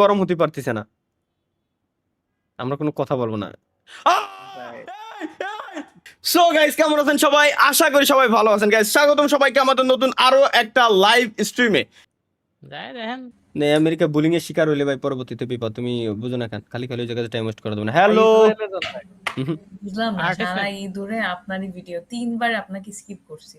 গরম হতে পারতেছে না, আমরা কোনো কথা বলবো না। সো গাইস, কেমন আছেন সবাই? আশা করি সবাই ভালো আছেন। গাইস, স্বাগতম সবাইকে আমাদের নতুন আরো একটা লাইভ স্ট্রিমে। নে আমেরিকা বুলিং এর শিকার হইলে ভাই পরবর্তীতে বিপদ, তুমি বুঝো না কেন? খালি খালি ওই জায়গাতে টাইম ওয়েস্ট করে দেবো না। হ্যালো, বুঝলাম না, সারা ঈদে আপনারই ভিডিও 3 বার আপনাকে স্কিপ করছি।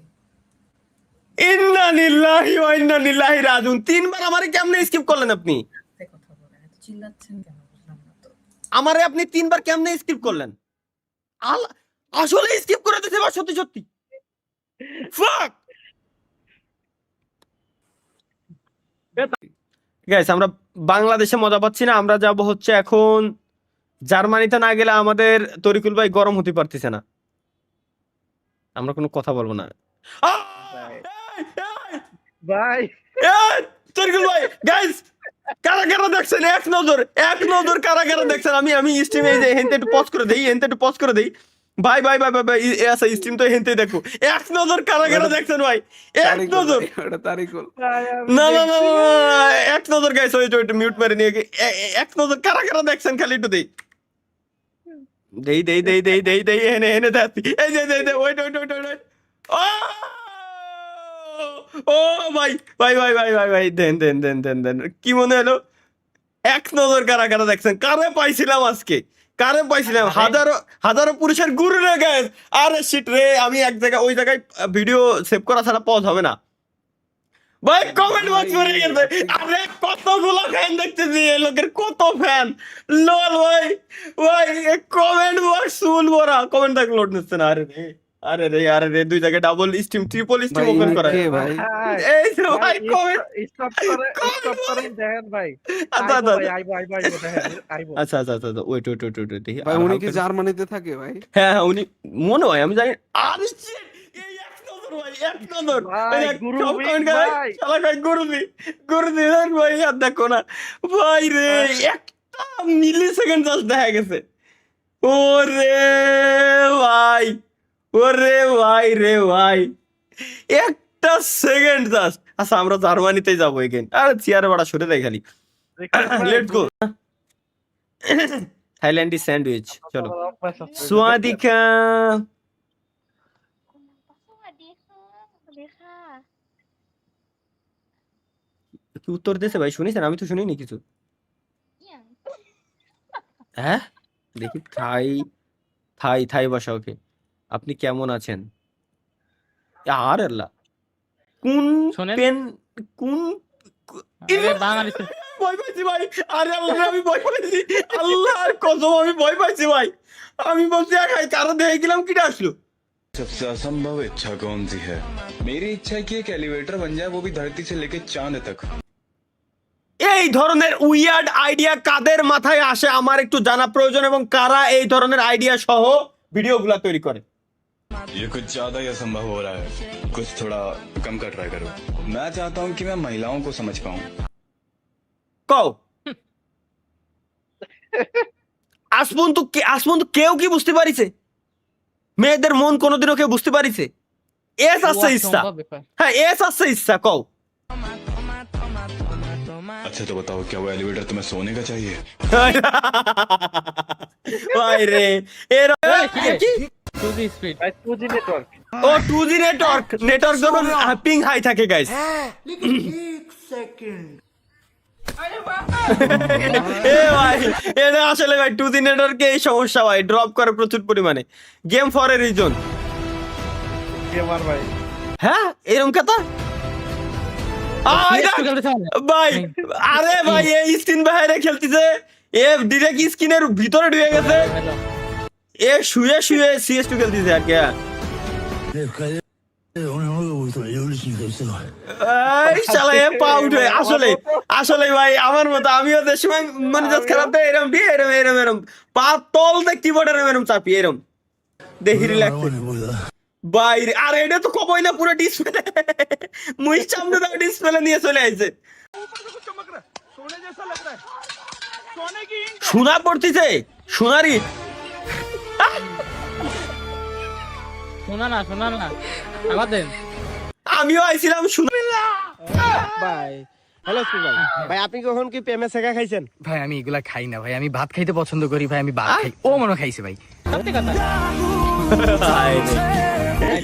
ইন্না লিল্লাহি ওয়া ইন্না ইলাইহি রাজিউন। 3 বার আমারে কেমনে স্কিপ করলেন আপনি? আস্তে কথা বলেন, এত চিল্লাচ্ছেন কেন? বুঝলাম না তো। আমারে আপনি 3 বার কেমনে স্কিপ করলেন? আসলে স্কিপ করে দিতে বা সত্যি সত্যি ফাক গাইস, আমরা বাংলাদেশে মজা পাচ্ছি না। আমরা যাব হচ্ছে এখন জার্মানিতে। না গেলে আমাদের তরিকুল ভাই গরম হতে পারতেছে না, আমরা কোনো কথা বলবো না। ভাই তরিকুল ভাই, গাইস কারা কারা দেখছেন? এক নজর কারা কারা দেখছেন? আমি স্ট্রিমে এই যে হেনতে একটু পজ করে দেই। ভাই ভাই ভাই ভাই আচ্ছা, স্ট্রিম তো হেনতে দেখো। এক নজর কারা কারা দেখছেন ভাই? এক নজর না না না না, এক নজর গাইস, ওই যে মিউট মেরে নিয়ে এক নজর কারা কারা দেখছেন খালি একটু দেই হেনে হেনে দেখি। এই যে ওয়েট ও ভাই ভাই ভাই ভাই ভাই ভাই দেন কি মনে হলো? এক নজর কারা কারা দেখছেন? কারে পাইছিলাম আজকে? হাজারো পুরুষের গুরু রে গাইস। আরে শিট রে, আমি এক জায়গায় ওই জায়গায় ভিডিও সেভ করা ছাড়া পজ হবে না ভাই। কমেন্ট বক্স ভরে গেছে। আরে কতগুলো ফ্যান দেখতেছি, এই লোকের কত ফ্যান। লল ভাই কমেন্ট বক্স ফুল ভরা। কমেন্ট দেখ লোড নিচ্ছে না। আরে রে দুই জায়গায় double stream triple stream open করা ভাই। এই যে ভাই কমেন্ট স্টপ করেন দেখেন ভাই। আচ্ছা আইবো আচ্ছা ওয়েট দেখি ভাই উনি কি জার্মানিতে থাকে ভাই? হ্যাঁ উনি মনে হয়, আমি জানি। আরে shit, এই এক নজর ভাই, এক নজর। ভাই, এই গুরু সব বি comment গায়, ভাই। শালা কয় গুরুজি দেখ ভাই, আর দেখো না ভাই রে, একটা মিলি সেকেন্ড জাস্ট দেখা গেছে। ওরে ভাই রে ভাই, একটা সেকেন্ড জাস্ট। আচ্ছা, আমরা জার্মানিতে যাবো এগেন। আরে চেয়ারে বাড়া সরে দেয় খালি। লেটস গো থাইল্যান্ডি স্যান্ডউইচ। চলো সোয়াদিকা। สวัสดีค่ะ สวัสดีค่ะ কি উত্তর দিয়েছে ভাই শুনিছেন? আমি তো শুনিনি কিছু। อย่าง হ্যাঁ দেখি, থাই ভাষা। ওকে, আপনি কেমন আছেন? আর আল্লাহ, কোন শোনেন। পেন কোন আরে বাঙালিতে ভয় পাইছি ভাই। আরে আল্লাহ, আমি ভয় পাইছি। আল্লাহর কসম আমি ভয় পাইছি ভাই। আমি বলছি একাই কারো দেখে গেলাম, কিটা আসলো? सबसे असंभव इच्छा कौन सी है? मेरी इच्छा है कि एक एलिवेटर बन जाए, वो भी धरती से लेकर चांद तक। এই ধরনের উইয়ার্ড আইডিয়া কাদের মাথায় আসে আমার একটু জানা প্রয়োজন, এবং কারা এই ধরনের আইডিয়া সহ ভিডিওগুলো তৈরি করে। ये कुछ ज्यादा ही असंभव हो रहा है, कुछ थोड़ा कम का ट्राई करो। मैं चाहता हूँ कि मैं महिलाओं को समझ पाऊँ। কও আজ পর্যন্ত কেউ কি বুঝতে পারিছে? মেয়েদের মন কোনোদিনও কেউ বুঝতে পারিছে? এস আছে ইচ্ছা, হ্যাঁ এস আছে ইচ্ছা, কও। अच्छा तो बताओ, क्या वो एलिवेटर तुम्हें सोने का चाहिए? ভাই রে, এর কি 2G স্পিড। ভাই 2G নেটওয়ার্ক। ও 2G নেটওয়ার্ক যখন পিং হাই থাকে গাইস। এ ভাই, এটা আসলে ভাই 2G নেটওয়ার্কে এই সমস্যা ভাই, ড্রপ করে প্রচুর পরিমাণে। Game for a reason. Gamer ভাই। হ্যাঁ এরকম কথা ভাই। আরে ভাই এই স্ক্রিন বাইরে খেলতেছে, এ ডিরেক্ট স্ক্রিনের ভিতরে ঢুকে গেছে, এ শুয়ে CS2 খেলতেছে আর কি। এই শালা এ পাউট হয়ে আসলে ভাই আমার মতো আমিও যে সময় মানে জাস্ট খারাপ দেয় এরম পা তল দেখ কিবোর্ডের এরম চাপি এরম দেখি রিল্যাক্স বাইরে। আর এটা তো কবই না, পুরো ডিসপ্লে মুই সামনে দাও ডিসপ্লে নিয়ে চলে আইছে। সোনা পড়তিছে, সোনারি। শোনা না আমাদের আমিও আইছিলাম সোনা। ভাই হ্যালো সুর ভাই ভাই আপনি কখন কি প্রেমে শেখা খাইছেন? ভাই আমি এগুলা খাই না ভাই, আমি ভাত খাইতে পছন্দ করি ভাই, আমি ভাত খাই। ও মনে হয় খাইছে ভাই। সত্যি কথা।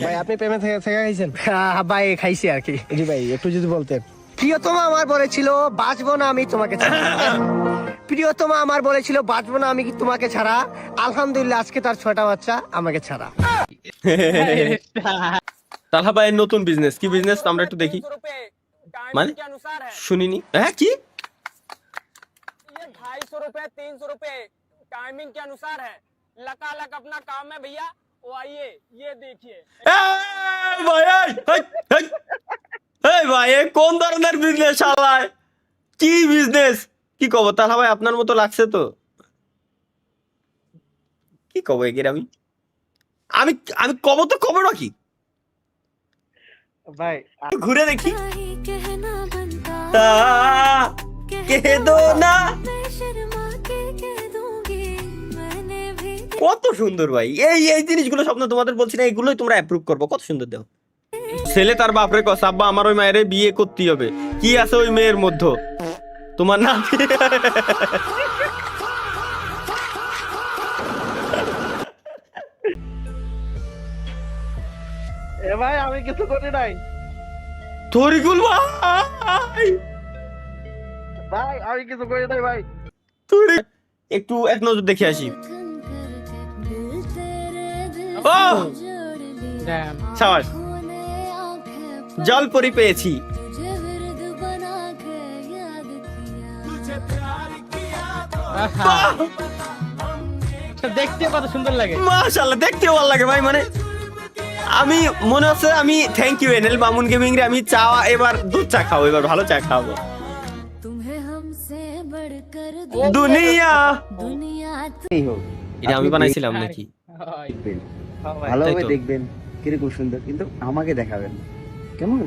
ভাই আপনি প্রেমে শেখা খাইছেন? ভাই খাইছি আর কি। জি ভাই একটু যদি বলতেন। প্রিয়তমা আমার বলেছিল বাঁচবো না আমি তোমাকে ছাড়া। প্রিয়তমা আমার বলেছিল বাঁচবো না আমি তোমাকে ছাড়া। আলহামদুলিল্লাহ আজকে তার 6টা বাচ্চা আমাকে ছাড়া। তালহা ভাইয়ের নতুন বিজনেস, কি বিজনেস আমরা একটু দেখি। মানে শুনিনি, হ্যাঁ কি? ये 250 रुपए 300 रुपए टाइमिंग के अनुसार है। लकालक अपना काम है भैया, वो आइए ये देखिए। এই ভাই, এই ভাই, এ কোন ধরনের বিজনেস চালায়? কি বিজনেস? কি কব তালহা ভাই, আপনার মতো লাগছে তো। কি কব এগিয়ে আমি আমি আমি কব তো কব নাকি? ভাই ঘুরে দেখি। কে দো না, কত সুন্দর ভাই। এই এই জিনিসগুলো স্বপ্ন তোমাদের বলছি না, এগুলোই তোমরা অ্যাপ্রুভ করবো। কত সুন্দর দেও। ছেলে তার বাপরে কস, আব্বা আমার ওই মায়ের বিয়ে করতেই হবে। কি আছে ওই মেয়ের মধ্যে? তোমার নাম এ ভাই আমি কিছু করি নাই তরিকুল ভাই। ভাই আমি কিছু করি নাই ভাই। একটু এক নজর দেখে আসি। ও Damn. সাবাস, জল পরি পেয়েছি। আহা। দেখতে কত সুন্দর লাগে। মাশাআল্লাহ, দেখতেও ভালো লাগে ভাই। মানে আমি মনে হচ্ছে আমি থ্যাংক ইউ এনএল বামুন গেমিং রে, আমি চা এবার দুধ চা খাবো, এবার ভালো চা খাবো। দুনিয়া এটা আমি বানাইছিলাম নাকি? ভালোভাবে তাই তো। দেখবেন কিরকম সুন্দর, কিন্তু আমাকে দেখাবেন না। কেমন?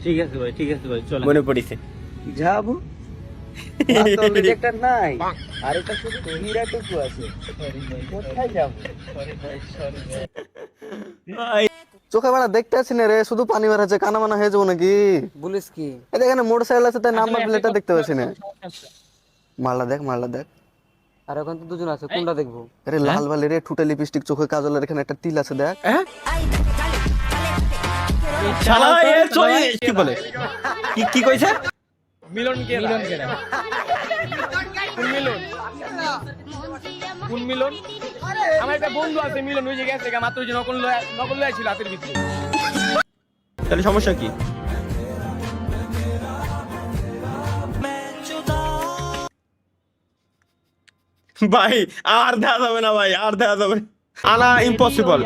ঠিক আছে ভাই, ঠিক আছে ভাই, চলো। মনে পড়িছে। যাবো একটা নাই আর এটা শুধু হীরাটুকু আছে। কোথায় যাবো? ভাই, চোখে বেড়া দেখতে আসি না রে, শুধু পানি বেড়াচ্ছে, কানা মানা হয়ে যাবো নাকি? বলিস কি? এই এখানে মোটরসাইকেল আছে, তাই নাম্বার প্লেটটা দেখতে পাচ্ছি না। মারলা দেখ, মারলা দেখ। আর এখন তো দুজন আছে, কোনটা দেখবো? আরে লাল বালি রে, ঠুটে লিপস্টিক, চোখে কাজলের এখানে একটা তিল আছে দেখ। শালা এ চলে কি বলে? কি কি কইছে? मिलन के মিলন কেরা? কোন মিলন? কোন মিলন? আমার একটা বন্ধু আছে মিলন, ওই যে গেছে মাত্র ওই যে নকল লয়া ছিল হাতের ভিতরে। তাহলে সমস্যা কি? ভাই আর দেখা যাবে না ভাই, আর দেখা যাবে না। আনা ইম্পসিবল।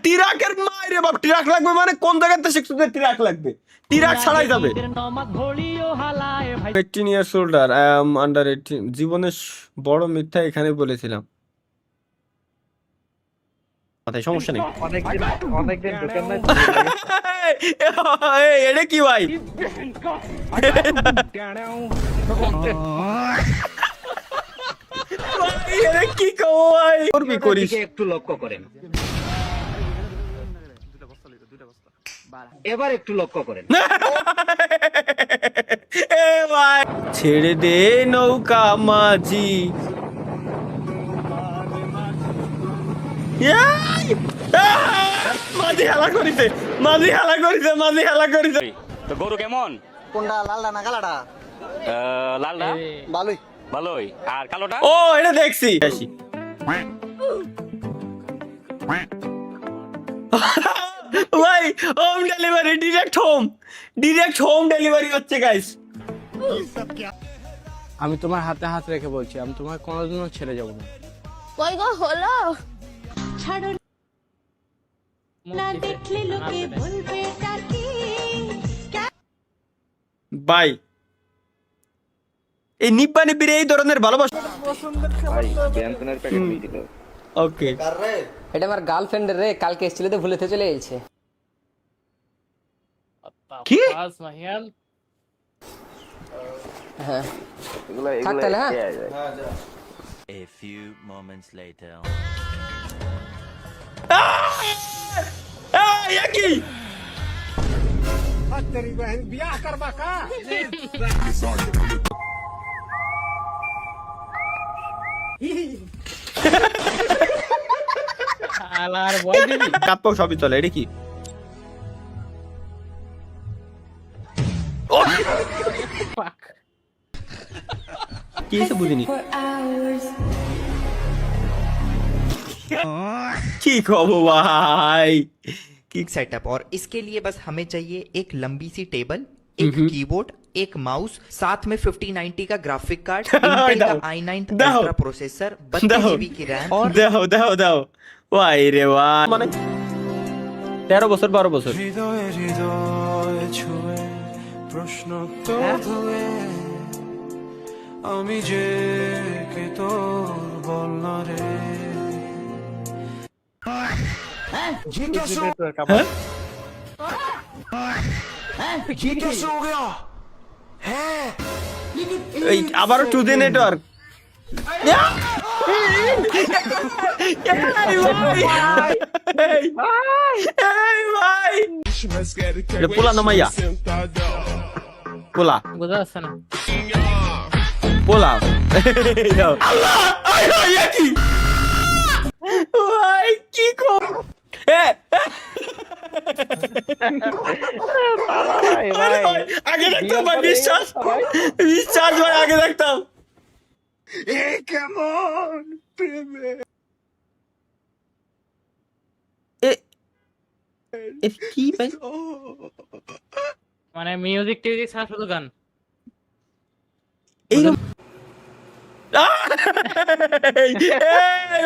টিরাকের মায়ের বাপ, টিরাক লাগবে মানে কোন জায়গাতে শিখছো যে টিরাক লাগবে? টিরাক ছাড়াই যাবে। 18 years older, I am under 18। জীবনের বড় মিথ্যা এখানে বলেছিলাম। মাথায় সমস্যা নেই। অনেকদিন ঢুকেন নাই। এই, এটা কি ভাই? ভাই, এটা কি কও ভাই? করবি করিস। একটু লক্ষ্য করেন, এবার একটু লক্ষ্য করেন। এ ভাই, ছেড়ে দে নৌকা মাঝি। মাঝি হেলা করিছে, মাঝি হেলা করিছে, মাঝি হেলা করিছে। তো গরু কেমন? কোনটা, লালটা না কালাটা? লালটা ভালোই। ভালোই, আর কালোটা? ও এটা দেখছি। আসি ভাই, home delivery, direct home delivery হচ্ছে গাইস। আমি তোমার হাতে হাত রেখে বলছি, আমি তোমার কোনোদিনও ছেড়ে যাবো না। কই গো হলো? ভাই, এই নিব্বা নিব্বির এই ধরনের ভালোবাসা। ওকে, এটা আমার গার্লফ্রেন্ডের রে, কালকে এসেছিল তো ভুলেতে চলে গেছে। কি? হ্যাঁ থাক তাহলে, হ্যাঁ। A few moments later. এই কি? আলার ভয় দিবি কাপ্পো সবই চলে, এটা কি? ও! কি হয়েছে বুঝিনি। কি খবর ভাই? सेटअप और इसके लिए बस हमें चाहिए एक लंबी सी टेबल, एक कीबोर्ड, एक माउस, साथ में 5090 का ग्राफिक कार्ड, इंटेल का i9 अल्ट्रा प्रोसेसर, 32 जीबी की रैम और দাও দাও দাও, ভাই রে ভাই, মানে 13 বছর 12 বছর। প্রশ্ন তো আমি যে কে তোর বল না রে। এই আবারও 2D নেটওয়ার্ক। পোলা নামাইয়া পোলা বোঝা যাচ্ছে না পোলা কি ভাই কি কর আগে দেখতাম ভাই, বিশ্বাস বিশ্বাস ভাই, আগে দেখতাম। কেমন প্রেমে কি ভাই, মানে মিউজিক টিউজিক ছাড়া শুধু গান এই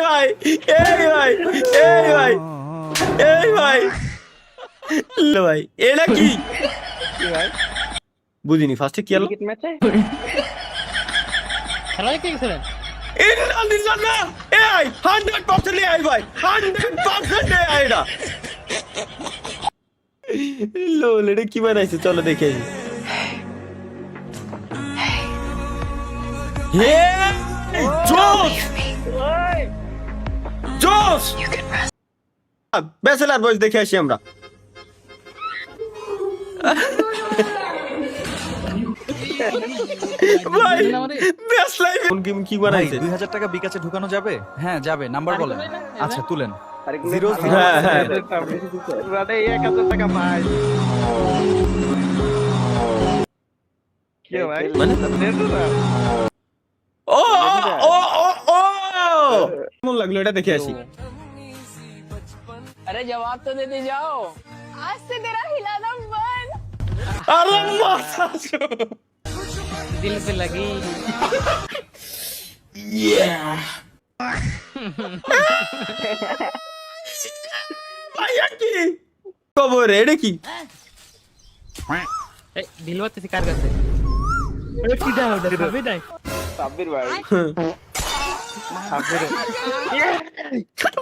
ভাই এই ভাই এই ভাই এই ভাই ভাই এটা কি বুঝিনি ফার্স্টে কি হলো। খেলা দেখতে গেছিলেন? এটা আলদিন না এই 100% এই ভাই 100% এই এটা লোল, এটা কি বানাইছে চলো দেখে আসি। হে জোস জোস ব্যাচেলার বয়স দেখে আসি আমরা। ভাই বেস্ট লাইফ কোন গেম কি বানাইছে? 2000 টাকা বিকাশে ঢুকানো যাবে? হ্যাঁ যাবে, নাম্বার বলেন। আচ্ছা তুলেন। হ্যাঁ হ্যাঁ মানে 1000 টাকা পাই কি ভাই মানে ও ও ও ও কেমন লাগলো এটা দেখে আসি। আরে জবাব তো দে যাও आज से तेरा हिलाना बंद। আরে মাথা দিল पे लगी ভাইয়া কি খবর এটা কি? এই দিল বাতে শিকার করতে আরে কি দাও ওটা খাবি নাই সাব্বির ভাই সাব্বির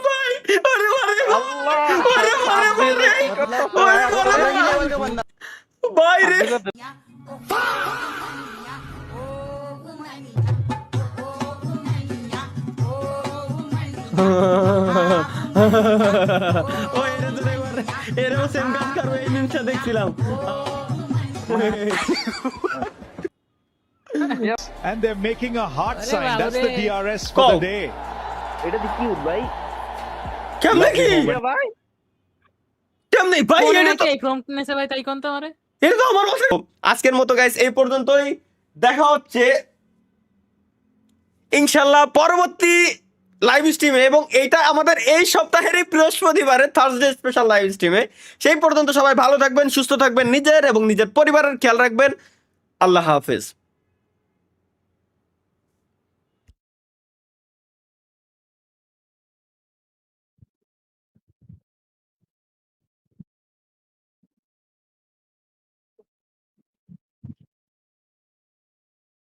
ভাই আরে আরে আল্লাহ ভাই রে ও এরে তো একবার এরও সেম কাজ করবে এই নিউজটা দেখছিলাম। And they're making a heart Arre sign. That's the babre. DRS for the day. এটা দি কিউট ভাই কেমনে কি ভাই কেমনে ভাই এটা তো এই কমপ্লেনেছে ভাই তাই কোন তো আমারে এটা তো আমার কথা। আজকের মতো গাইস এই পর্যন্তই, দেখা হচ্ছে ইনশাআল্লাহ পরবর্তী লাইভ স্ট্রিমে, এবং এইটা আমাদের এই সপ্তাহেরই বৃহস্পতিবারে থার্সডে স্পেশাল লাইভ স্ট্রিমে। সেই পর্যন্ত সবাই ভালো থাকবেন, সুস্থ থাকবেন, নিজের এবং নিজের পরিবারের খেয়াল রাখবেন। আল্লাহ হাফেজ।